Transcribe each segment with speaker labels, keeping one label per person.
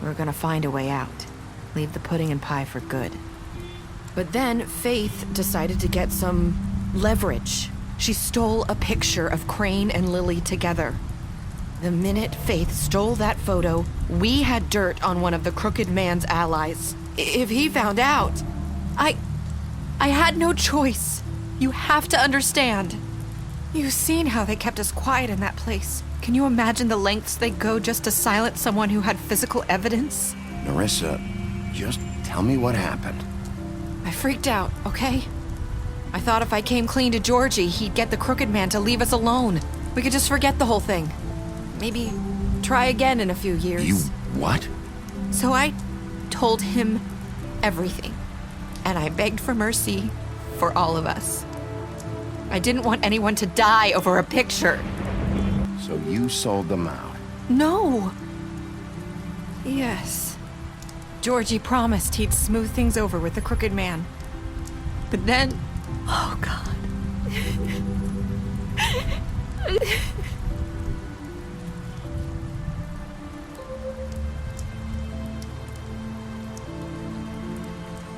Speaker 1: We're gonna find a way out. Leave the pudding and pie for good. But then Faith decided to get some leverage. She stole a picture of Crane and Lily together. The minute Faith stole that photo, we had dirt on one of the Crooked Man's allies. If he found out, I had no choice. You have to understand. You've seen how they kept us quiet in that place. Can you imagine the lengths they go just to silence someone who had physical evidence?
Speaker 2: Nerissa, just tell me what happened.
Speaker 1: I freaked out, okay? I thought if I came clean to Georgie, he'd get the Crooked Man to leave us alone. We could just forget the whole thing. Maybe try again in a few years.
Speaker 2: You what?
Speaker 1: So I told him everything. And I begged for mercy for all of us. I didn't want anyone to die over a picture.
Speaker 2: So you sold them out?
Speaker 1: No. Yes. Georgie promised he'd smooth things over with the Crooked Man. But then... Oh, God.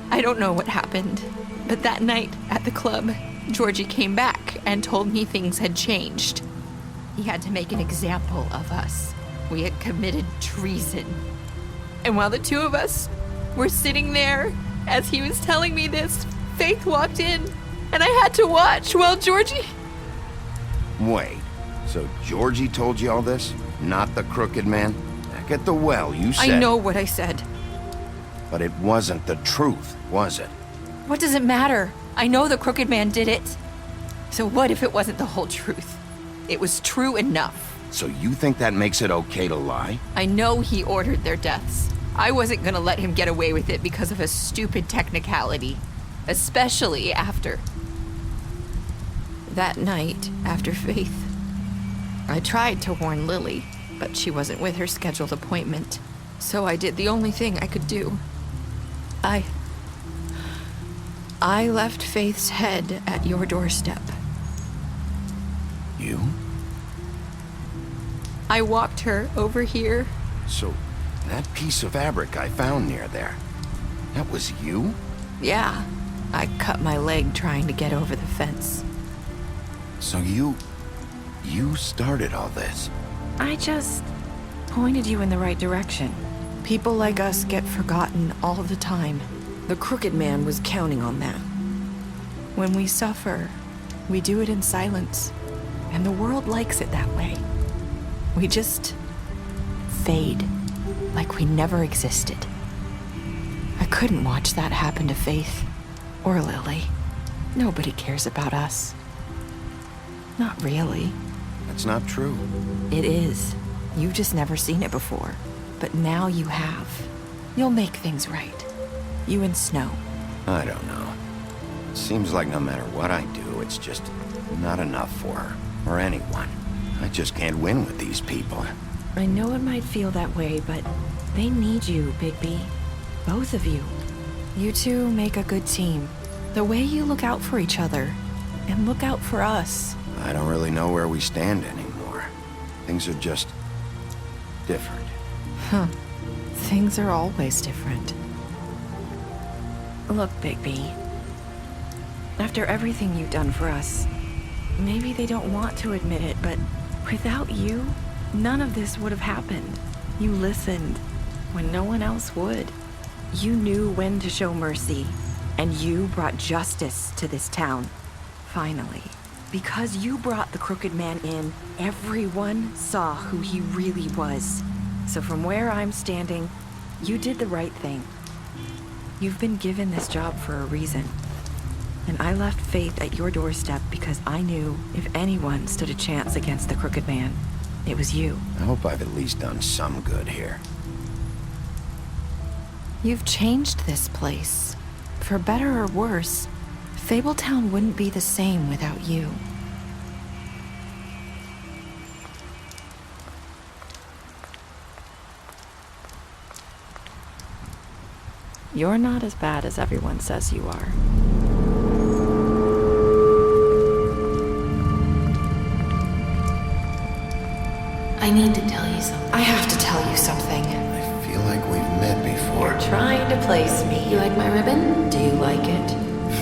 Speaker 1: I don't know what happened, but that night at the club, Georgie came back and told me things had changed. He had to make an example of us. We had committed treason. And while the two of us were sitting there, as he was telling me this, Faith walked in, and I had to watch while Georgie...
Speaker 2: Wait, so Georgie told you all this? Not the Crooked Man? Back at the well, you said...
Speaker 1: I know what I said.
Speaker 2: But it wasn't the truth, was it?
Speaker 1: What does it matter? I know the Crooked Man did it. So what if it wasn't the whole truth? It was true enough.
Speaker 2: So you think that makes it okay to lie?
Speaker 1: I know he ordered their deaths. I wasn't gonna let him get away with it because of a stupid technicality. Especially after... That night, after Faith, I tried to warn Lily, but she wasn't with her scheduled appointment. So I did the only thing I could do. I left Faith's head at your doorstep.
Speaker 2: You?
Speaker 1: I walked her over here.
Speaker 2: So, that piece of fabric I found near there, that was you?
Speaker 1: Yeah, I cut my leg trying to get over the fence.
Speaker 2: So you started all this?
Speaker 1: I just pointed you in the right direction. People like us get forgotten all the time. The Crooked Man was counting on that. When we suffer, we do it in silence, and the world likes it that way. We just fade, like we never existed. I couldn't watch that happen to Faith or Lily. Nobody cares about us. Not really.
Speaker 2: That's not true.
Speaker 1: It is. You've just never seen it before. But now you have. You'll make things right. You and Snow.
Speaker 2: I don't know. It seems like no matter what I do, it's just not enough for her, or anyone. I just can't win with these people.
Speaker 1: I know it might feel that way, but they need you, Bigby. Both of you. You two make a good team. The way you look out for each other, and look out for us.
Speaker 2: I don't really know where we stand anymore. Things are just... different.
Speaker 1: Huh. Things are always different. Look, Bigby. After everything you've done for us, maybe they don't want to admit it, but without you, none of this would have happened. You listened when no one else would. You knew when to show mercy, and you brought justice to this town. Finally. Because you brought the Crooked Man in, everyone saw who he really was. So from where I'm standing, you did the right thing. You've been given this job for a reason. And I left Faith at your doorstep because I knew if anyone stood a chance against the Crooked Man, it was you.
Speaker 2: I hope I've at least done some good here.
Speaker 1: You've changed this place. For better or worse, Fabletown wouldn't be the same without you. You're not as bad as everyone says you are. I need to tell you something. I have to tell to place me.
Speaker 3: You like my ribbon?
Speaker 1: Do you like it?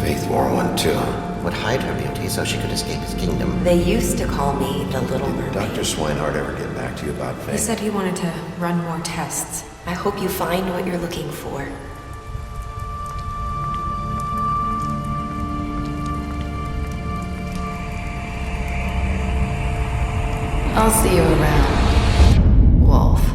Speaker 2: Faith wore one too.
Speaker 4: Would hide her beauty so she could escape his kingdom.
Speaker 3: They used to call me the Little Mermaid.
Speaker 2: Dr. Swinehart ever get back to you about Faith?
Speaker 3: He said he wanted to run more tests.
Speaker 1: I hope you find what you're looking for.
Speaker 3: I'll see you around, Wolf.